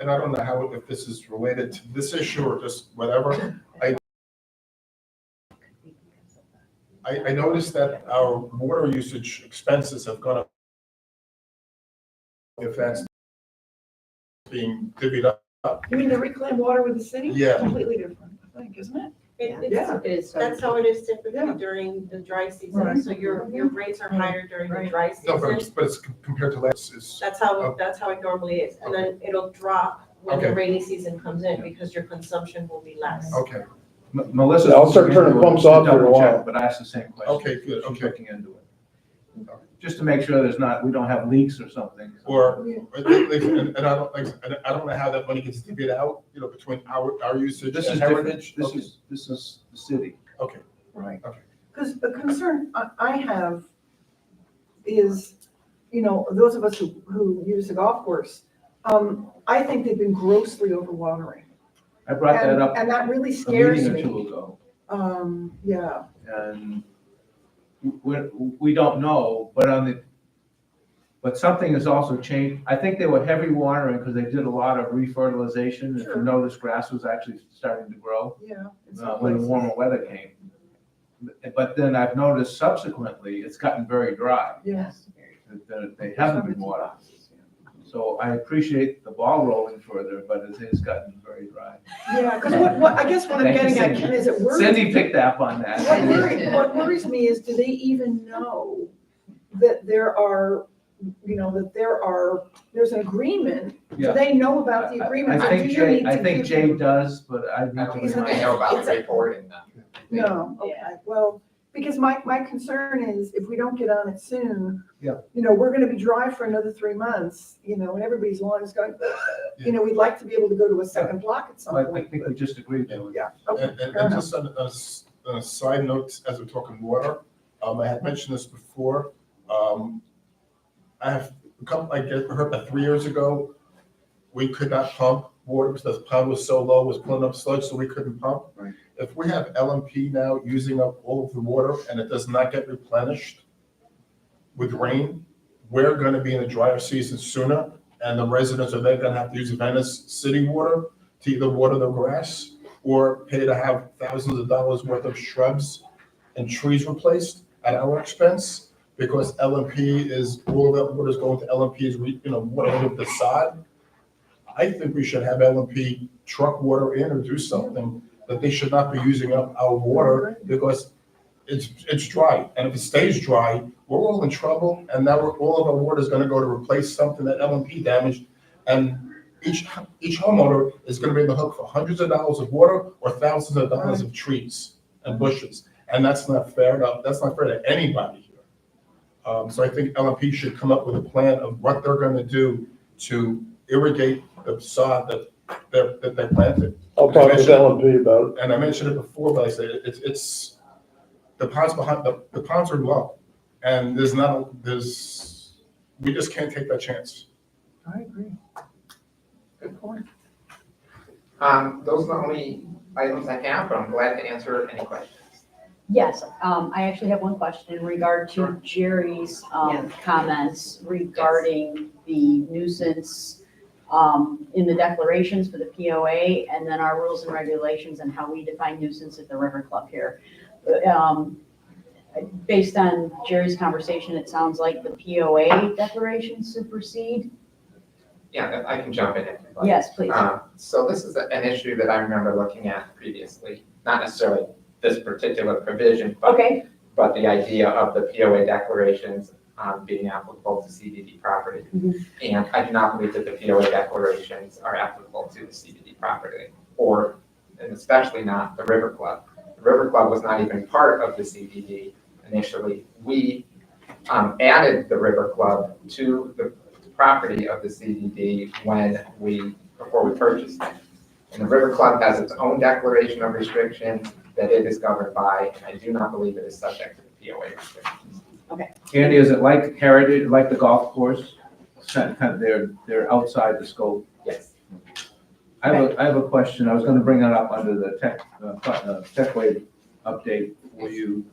and I don't know how, if this is related to this issue or just whatever, I noticed that our water usage expenses have gone up. If that's being divvied up. You mean the reclaimed water with the city? Yeah. Completely different, I think, isn't it? Yeah. It is. That's how it is typically Yeah. during the dry season, Right. so your rates are higher during the dry No, season. but it's compared to last, is, That's how it normally is, and then it'll drop when the Okay. rainy season comes in, because your consumption will be less. okay, Melissa. Yeah, I'll start turning pumps off for a Double check, while. But I asked the same question. okay, good, She's okay. looking into it. Just to make sure we don't have leaks or something. Or, and I don't know how that money gets divvied out, between our usage This and is different. Heritage. This Okay. is the city. Okay, Right. Okay. Because the concern I have is, those of us who use the golf course, I think they've been grossly overwatering. I brought that up And that really a scares meeting or me. two ago. Yeah, And we don't know, but something has also changed. I think they were heavy watering because they did a lot of refertilization. If Sure. you notice, grass was actually starting to grow yeah. in some when the places. warmer weather came. But then I've noticed subsequently, it's gotten very dry. Yes. That they haven't been watering. So I appreciate the ball rolling further, but it has gotten very dry. Yeah, because what I guess what I'm Thank you, getting at, Cindy. Ken, is it worries. Cindy picked up on that. What worries me is, do they even know that there's an agreement? Do Yeah. they know about the agreement? I Or do think you need to Jay give Jay them- does, but I I need don't to think Isn't they it- know about it's the a- reporting though. No, okay, well, because my concern is if we don't get on it soon, Yeah. we're gonna be dry for another 3 months, and everybody's lawn is going, we'd like to be able to go to a second block at some I point. think we just agreed to it. Yeah, okay, and fair enough. just on a side note, as we're talking water, I had mentioned this before. I have I heard about 3 years ago, we could not pump water because the pond was so low, was pulling up sludge, so we couldn't pump. Right. If we have LMP now using up all of the water and it does not get replenished with rain, we're gonna be in a drier season sooner, and the residents are then gonna have to use Venice city water to either water the grass or pay to have thousands of dollars worth of shrubs and trees replaced at our expense, because LMP is, all of that water is going to LMP is, water under the sod. I think we should have LMP truck water in or do something, that they should not be using up our water because it's dry. And if it stays dry, we're all in trouble, and now all of our water is gonna go to replace something that LMP damaged. And each homeowner is gonna be on the hook for hundreds of dollars of water or thousands of dollars of trees and bushes. And that's not fair to anybody here. So I think LMP should come up with a plan of what they're gonna do to irrigate the sod that they planted. I'll talk with LMP about it. And I mentioned it before, but I said it's the ponds the ponds are low, and we just can't take that chance. I agree. Good point. Those are the only items I have, but I'm glad to answer any questions. Yes, I actually have one question in regard to Jerry's Yes. comments regarding the nuisance in the declarations for the POA, and then our rules and regulations and how we define nuisance at the River Club here. Based on Jerry's conversation, it sounds like the POA declarations supersede. Yeah, I can jump in if you'd like. Yes, please. So this is an issue that I remember looking at previously, not necessarily this particular provision, Okay, but the idea of the POA declarations being applicable to CDD property. Mhm. And I do not believe that the POA declarations are applicable to the CDD property, and especially not the River Club. The River Club was not even part of the CDD initially. We added the River Club to the property of the CDD before we purchased it. And the River Club has its own declaration of restrictions that it is governed by, and I do not believe it is subject to the POA restrictions. Andy, is it like Heritage, like the golf course? Kind of they're outside the scope. Yes. I have a question. I was gonna bring that up under the tech wave update for you.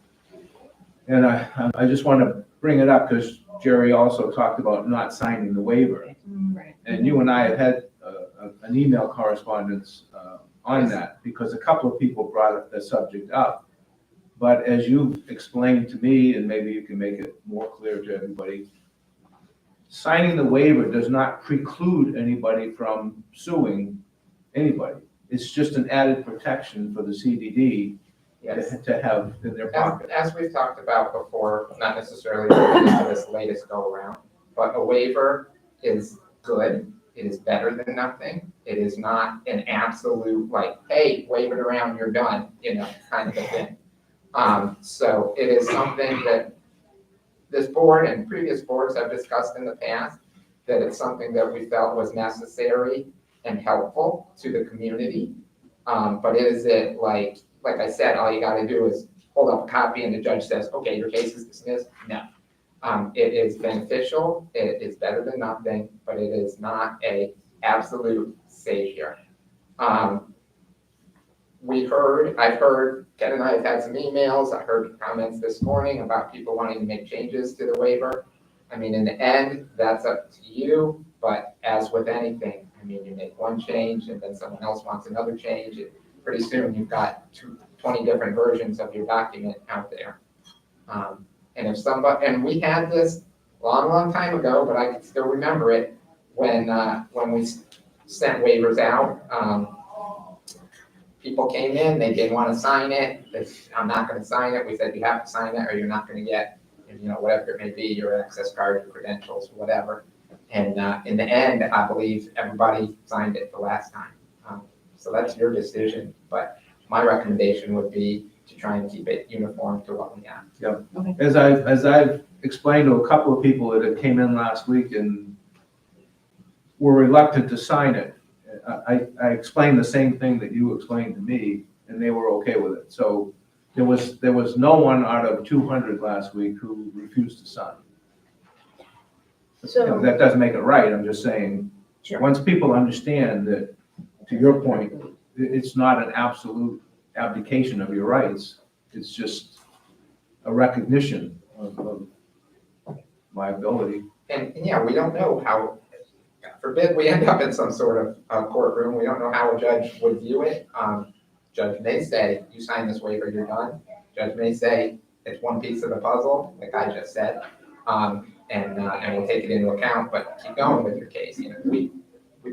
And I just want to bring it up because Jerry also talked about not signing the waiver. Right. And you and I have had an email correspondence on that, because a couple of people brought the subject up. But as you've explained to me, and maybe you can make it more clear to everybody, signing the waiver does not preclude anybody from suing anybody. It's just an added protection for the CDD Yes. to have in their pocket. As we've talked about before, not necessarily related to this latest go around, but a waiver is good. It is better than nothing. It is not an absolute like, hey, wave it around, you're done, kind of a thing. So it is something that this board and previous boards have discussed in the past, that it's something that we felt was necessary and helpful to the community. But is it like I said, all you gotta do is hold up a copy and the judge says, okay, your case is dismissed? No. It is beneficial, it is better than nothing, but it is not a absolute savior. I've heard, Ken and I have had some emails, I heard comments this morning about people wanting to make changes to the waiver. I mean, in the end, that's up to you, but as with anything, I mean, you make one change and then someone else wants another change, and pretty soon you've got 20 different versions of your document out there. And we had this long time ago, but I can still remember it, when we sent waivers out. People came in, they didn't want to sign it. I'm not going to sign it. We said, you have to sign it or you're not going to get, whatever it may be, your access card, your credentials, whatever. And in the end, I believe everybody signed it the last time. So that's your decision, but my recommendation would be to try and keep it uniform to what we have. As I've explained to a couple of people that came in last week and were reluctant to sign it, I explained the same thing that you explained to me, and they were okay with it. So there was no one out of 200 last week who refused to sign. So- That doesn't make it right. I'm just saying, Sure. once people understand that, to your point, it's not an absolute abdication of your rights. It's just a recognition of liability. And yeah, we don't know how, God forbid, we end up in some sort of courtroom. We don't know how a judge would view it. Judge may say, you sign this waiver, you're done. Judge may say, it's one piece of the puzzle, like I just said, and we'll take it into account, but keep going with your case. We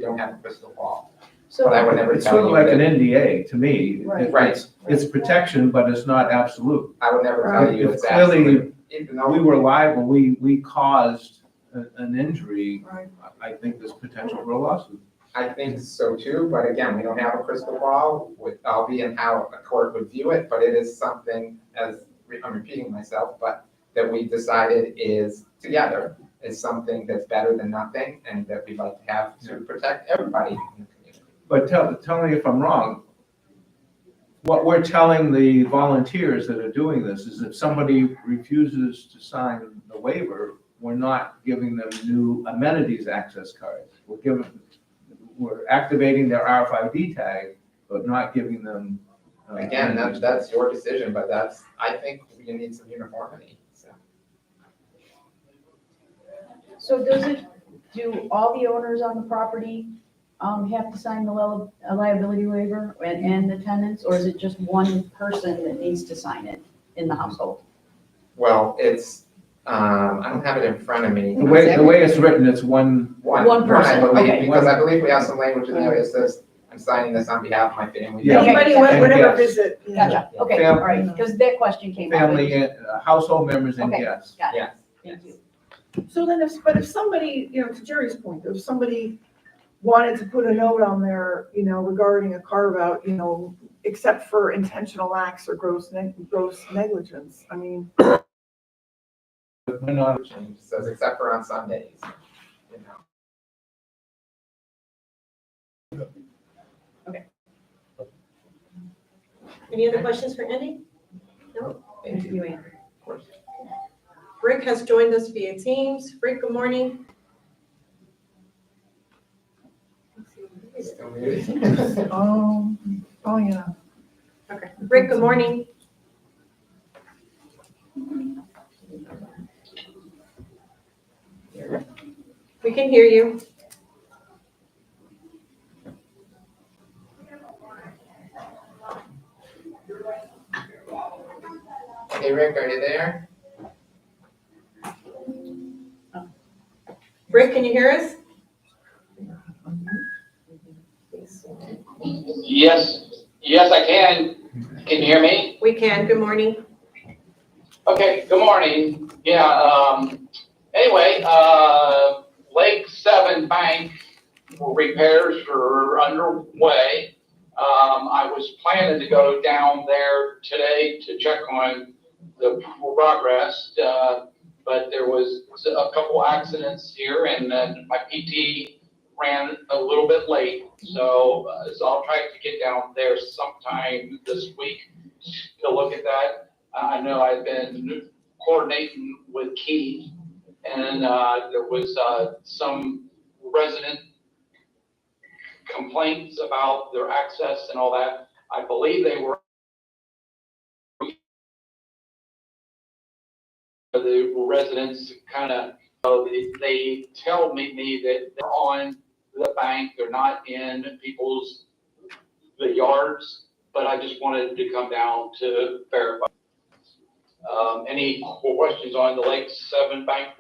don't have a crystal ball. So, But I would never It's tell sort of you like an that, NDA to me. Right. It's protection, but it's not absolute. I would never tell you If it's clearly absolute, even though. we were liable, we caused an injury, Right. I think there's potential for a lawsuit. I think so too, but again, we don't have a crystal ball, I'll be in how a court would view it, but it is something, as I'm repeating myself, but that we decided is together, is something that's better than nothing, and that we'd like to have to protect everybody in the community. But tell me if I'm wrong. What we're telling the volunteers that are doing this is if somebody refuses to sign the waiver, we're not giving them new amenities access cards. We're activating their RFID tag, but not giving them. Again, that's your decision, but I think you need some uniformity, so. So do all the owners on the property have to sign the liability waiver and the tenants, or is it just one person that needs to sign it in the household? Well, it's, I don't have it in front of me. The way it's written, it's one. One person, I believe, okay. because I believe we have some language in there that says, I'm signing this on behalf of my family. Yeah. Anybody, And whatever guests. visit. yeah. Gotcha, okay, Fam- all right, because that question came up. Family, household members and Okay. guests. Got it, Yes. thank you. So then if somebody, to Jerry's point, if somebody wanted to put a note on there, regarding a carve out, except for intentional acts or gross negligence, I mean, We're not. It says except for on Sundays, Any other questions for Andy? Thank you. Ann. Of course. Rick has joined us via Teams. Rick, good morning. Still muted. oh, yeah. Okay. Rick, good morning. We can hear you. Hey Rick, are you there? Rick, can you hear us? Yes, I can. Can you hear me? We can, good morning. Okay, good morning. Yeah, anyway, Lake 7 Bank repairs are underway. I was planning to go down there today to check on the progress, but there was a couple accidents here and then my PT ran a little bit late. So I'll try to get down there sometime this week to look at that. I know I've been coordinating with Keith and there was some resident complaints about their access and all that. I believe they were the residents kind of, they tell me that they're on the bank, they're not in the yards, but I just wanted to come down to verify. Any questions on the Lake 7 Bank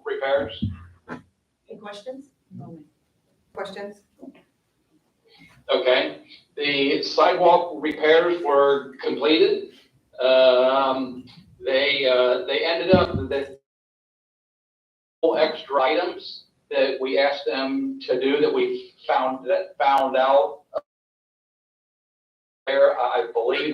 repairs? Any questions? Questions? Okay, the sidewalk repairs were completed. They ended up that extra items that we asked them to do that we found out there, I believe